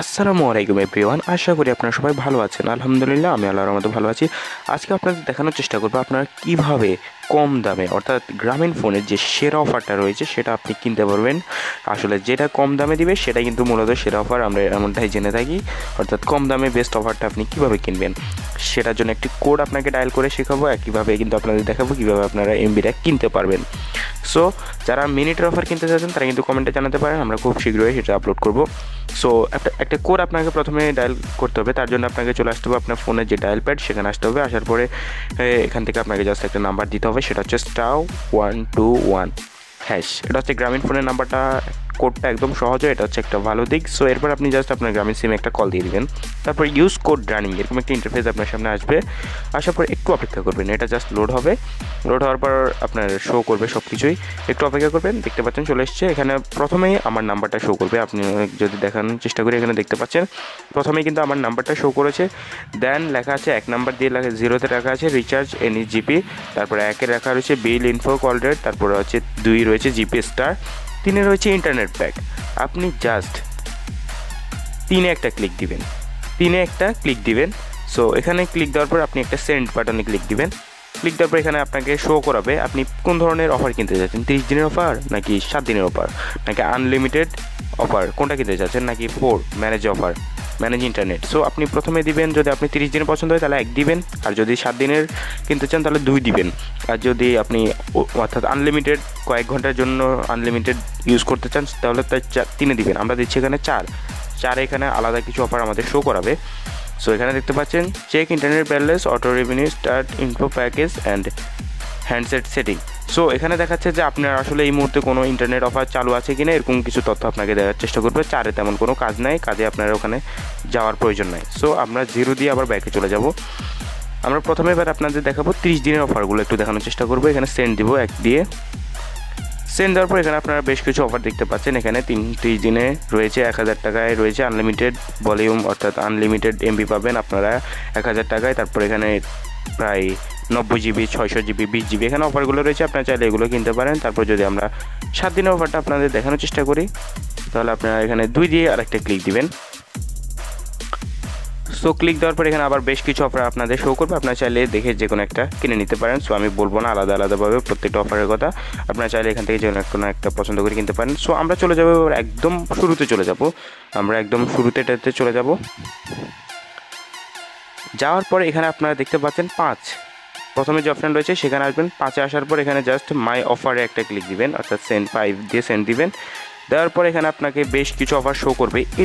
আসসালামু আলাইকুম এভরিওয়ান, আশা করি আপনারা সবাই ভালো আছেন। আলহামদুলিল্লাহ আমি আল্লাহর রহমতে ভালো আছি। আজকে আপনাদের দেখানোর চেষ্টা করবো আপনারা কিভাবে কম দামে অর্থাৎ গ্রামীণ ফোনের যে সেরা অফারটা রয়েছে সেটা আপনি কিনতে পারবেন। আসলে যেটা কম দামে দিবে সেটাই কিন্তু মূলত সেরা অফার, আমরা এমনটাই জেনে থাকি। অর্থাৎ কম দামে বেস্ট অফারটা আপনি কিভাবে কিনবেন সেটার জন্য একটি কোড আপনাকে ডায়াল করে শেখাবো, একইভাবে কিন্তু আপনাদের দেখাবো কীভাবে আপনারা এমবিটা কিনতে পারবেন। সো যারা মিনিটের অফার কিনতে চাচ্ছেন তারা কিন্তু কমেন্টে জানাতে পারেন, আমরা খুব শীঘ্রই সেটা আপলোড করব। সো একটা কোড আপনাকে প্রথমে ডায়াল করতে হবে, তার জন্য আপনাকে চলে আসতে হবে আপনার ফোনের যে ডায়াল প্যাড সেখানে আসতে হবে। আসার পরে এখান থেকে আপনাকে জাস্ট একটা নাম্বার দিতে হবে, সেটা হচ্ছে *121#। এটা হচ্ছে গ্রামীণ ফোনের নাম্বারটা। কোডটা একদম সহজ, এটা হচ্ছে একটা ভালো দিক। সো এরপর আপনি জাস্ট আপনার গ্রামীণ সিমে একটা কল দিয়ে দিবেন, তারপর ইউজ কোড রানিং এরকম একটা ইন্টারফেস আপনার সামনে আসবে। আসার পর একটু অপেক্ষা করবেন, এটা জাস্ট লোড হবে। লোড হওয়ার পর আপনার শো করবে সব কিছুই, একটু অপেক্ষা করবেন। দেখতে পাচ্ছেন চলে এসছে, এখানে প্রথমেই আমার নাম্বারটা শো করবে। আপনি যদি দেখানোর চেষ্টা করি, এখানে দেখতে পাচ্ছেন প্রথমেই কিন্তু আমার নাম্বারটা শো করেছে। দেন লেখা আছে 1 নাম্বার দিয়ে লেখা 0-তে রাখা আছে রিচার্জ এনি জিপি, তারপরে 1-এ রাখা রয়েছে বিল ইনফো কল রেট, তারপরে হচ্ছে 2 রয়েছে জিপি স্টার, 3-এ রয়েছে ইন্টারনেট প্যাক। আপনি জাস্ট 3-এ একটা ক্লিক দিবেন। সো এখানে ক্লিক দেওয়ার পর আপনি একটা সেন্ড বাটনে ক্লিক দিবেন। ক্লিক দেওয়ার পর এখানে আপনাকে শো করাবে আপনি কোন ধরনের অফার কিনতে চাচ্ছেন, 30 দিনের অফার নাকি 7 দিনের অফার নাকি আনলিমিটেড অফার, কোনটা কিনতে চাচ্ছেন, নাকি manage offer, manage internet. So আপনি প্রথমে দিবেন, যদি আপনি 30 দিনের পছন্দ হয় তাহলে 1 দিবেন, আর যদি 7 দিনের কিনতে চান তাহলে 2 দিবেন। আর যদি আপনি অর্থাৎ আনলিমিটেড কয়েক ঘন্টার জন্য আনলিমিটেড ইউজ করতে চান তাহলে তাই 3-এ দিবেন। আমরা দিচ্ছি এখানে 4 এখানে আলাদা কিছু অফার আমাদের শো করাবে। সো এখানে দেখতে পাচ্ছেন check internet balance, auto revenue, start info package and handset setting. So এখানে দেখাচ্ছে যে আপনার আসলে এই মুহূর্তে কোনো ইন্টারনেট অফার চালু আছে কিনা, এরকম কিছু তথ্য আপনাকে দেওয়ার চেষ্টা করবে। 4-এ তেমন কোনো কাজ নাই, কাজে আপনার ওখানে যাওয়ার প্রয়োজন নাই। সো আমরা 0 দিয়ে আবার ব্যাকে চলে যাব। আমরা প্রথমে এবার আপনাদের দেখাবো 30 দিনের অফারগুলো একটু দেখানোর চেষ্টা করবো। এখানে সেন্ড দিব 1 দিয়ে। সেন্ড দেওয়ার পর এখানে আপনারা বেশ কিছু অফার দেখতে পাচ্ছেন। এখানে 30 দিনে রয়েছে 1000 টাকায় রয়েছে আনলিমিটেড ভলিউম, অর্থাৎ আনলিমিটেড এমবি পাবেন আপনারা 1000 টাকায়। তারপর এখানে প্রায় 90 জিবি, 600 জিবি, 20 জিবি এখানে অফারগুলো রয়েছে, আপনারা চাইলে এগুলো কিনতে পারেন। তারপর যদি আমরা 7 দিনের অফারটা আপনাদের দেখানোর চেষ্টা করি তাহলে আপনারা এখানে 2 দিয়ে আরেকটা ক্লিক দিবেন। সো ক্লিক দেওয়ার পর এখানে আবার বেশ কিছু অফার আপনাদের শো করবে, আপনারা চাইলে দেখে যে কোনো একটা কিনে নিতে পারেন। সো আমি বলবো না আলাদাভাবে প্রত্যেকটা অফারের কথা, আপনারা চাইলে এখান থেকে যে কোনো একটা পছন্দ করে কিনতে পারেন। সো আমরা চলে যাবো একদম শুরুতে এটাতে চলে যাব। যাওয়ার পরে এখানে আপনারা দেখতে পাচ্ছেন 5 প্রথমে যে অপশান রয়েছে সেখানে আসবেন। 5-এ আসার পর এখানে জাস্ট মাই অফারে একটা ক্লিক দিবেন, অর্থাৎ সেন্ড 5 দিয়ে সেন্ড দিবেন। দেওয়ার পর এখানে আপনাকে বেশ কিছু অফার শো করবে।